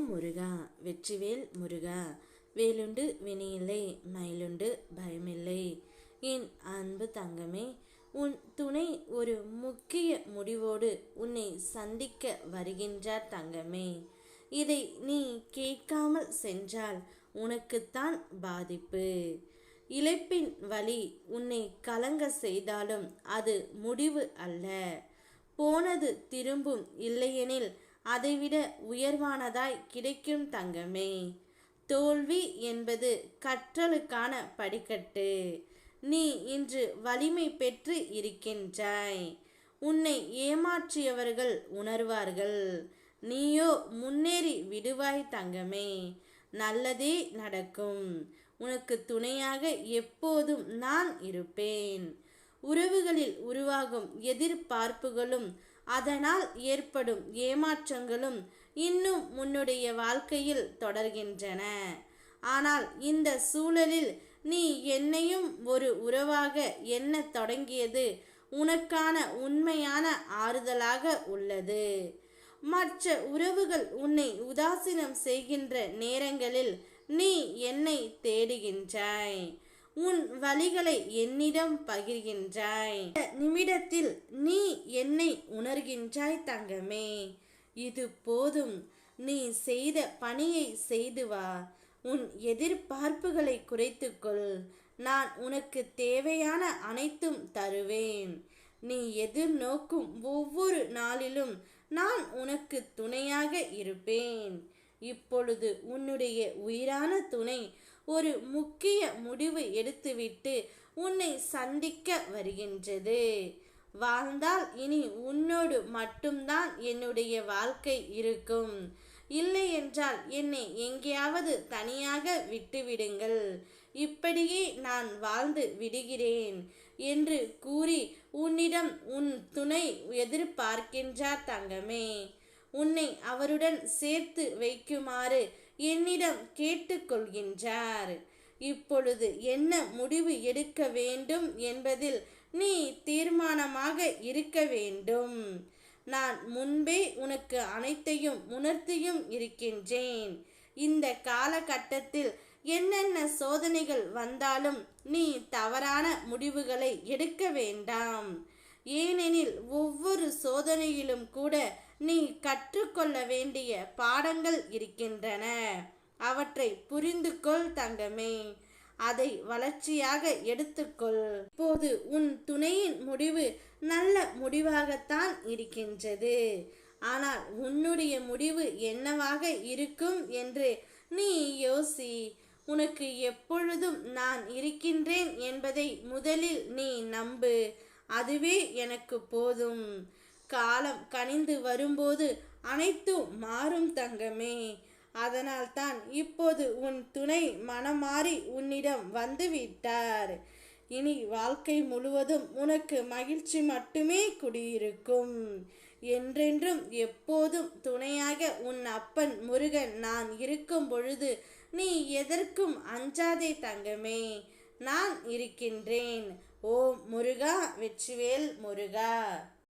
முருகா வெற்றிவேல் முருகா. வேலுண்டு வினையில்லை, மயிலுண்டு பயமில்லை. என் அன்பு தங்கமே, உன் துணை ஒரு முக்கிய முடிவோடு உன்னை சந்திக்க வருகின்றார் தங்கமே. இதை நீ கேட்காமல் சென்றால் உனக்குத்தான் பாதிப்பு. இழப்பின் வலி உன்னை கலங்க செய்தாலும் அது முடிவு அல்ல. போனது திரும்பும், இல்லையெனில் அதைவிட உயர்வானதாய் கிடைக்கும் தங்கமே. தோல்வி என்பது கற்றலுக்கான படிக்கட்டு. நீ இன்று வலிமை பெற்று இருக்கின்றாய். உன்னை ஏமாற்றியவர்கள் உணர்வார்கள். நீயோ முன்னேறி விடுவாய் தங்கமே. நல்லதே நடக்கும். உனக்கு துணையாக எப்போதும் நான் இருப்பேன். உறவுகளில் உருவாகும் எதிர்பார்ப்புகளும் அதனால் ஏற்படும் ஏமாற்றங்களும் இன்னும் உன்னுடைய வாழ்க்கையில் தொடர்கின்றன. ஆனால் இந்த சூழலில் நீ என்னையும் ஒரு உறவாக எண்ண தொடங்கியது உனக்கான உண்மையான ஆறுதலாக உள்ளது. மற்ற உறவுகள் உன்னை உதாசீனம் செய்கின்ற நேரங்களில் நீ என்னை தேடுகின்றாய். உன் வலிகளை என்னிடம் பகிர்கின்றாய். நிமிடத்தில் நீ என்னை உணர்கின்றாய் தங்கமே. இது போதும். நீ செய்த பணியை செய்து வா. உன் எதிர்பார்ப்புகளை குறைத்துக்கொள். நான் உனக்கு தேவையான அனைத்தும் தருவேன். நீ எதிர்நோக்கும் ஒவ்வொரு நாளிலும் நான் உனக்கு துணையாக இருப்பேன். இப்பொழுது உன்னுடைய உயிரான துணை ஒரு முக்கிய முடிவு எடுத்துவிட்டு உன்னை சந்திக்க வருகின்றது. வாழ்ந்தால் இனி உன்னோடு மட்டும்தான் என்னுடைய வாழ்க்கை இருக்கும். இல்லை என்றால் என்னை எங்கேயாவது தனியாக விட்டுவிடுங்கள். இப்படியே நான் வாழ்ந்து விடுகிறேன் என்று கூறி உன்னிடம் உன் துணை எதிர்பார்க்கின்றார் தங்கமே. உன்னை அவருடன் சேர்த்து வைக்குமாறு என்னிடம் கேட்டுக்கொள்கின்றார். இப்பொழுது என்ன முடிவு எடுக்க வேண்டும் என்பதில் நீ தீர்மானமாக இருக்க வேண்டும். நான் முன்பே உனக்கு அனைத்தையும் உணர்த்தியும் இருக்கின்றேன். இந்த காலகட்டத்தில் என்னென்ன சோதனைகள் வந்தாலும் நீ தவறான முடிவுகளை எடுக்க வேண்டாம். ஏனெனில் ஒவ்வொரு சோதனையிலும் கூட நீ கற்றுக்கொள்ள வேண்டிய பாடங்கள் இருக்கின்றன. அவற்றை புரிந்து கொள் தங்கமே. அதை வளர்ச்சியாக எடுத்துக்கொள். இப்போது உன் துணையின் முடிவு நல்ல முடிவாகத்தான் இருக்கின்றது. ஆனால் உன்னுடைய முடிவு என்னவாக இருக்கும் என்று நீ யோசி. உனக்கு எப்பொழுதும் நான் இருக்கின்றேன் என்பதை முதலில் நீ நம்பு. அதுவே எனக்கு போதும். காலம் கனிந்து வரும்போது அனைத்தும் மாறும் தங்கமே. அதனால்தான் இப்போது உன் துணை மனமாறி உன்னிடம் வந்துவிட்டார். இனி வாழ்க்கை முழுவதும் உனக்கு மகிழ்ச்சி மட்டுமே குடியிருக்கும். என்றென்றும் எப்போதும் துணையாக உன் அப்பன் முருகன் நான் இருக்கும் பொழுது நீ எதற்கும் அஞ்சாதே தங்கமே. நான் இருக்கின்றேன். ஓம் முருகா வெற்றிவேல் முருகா.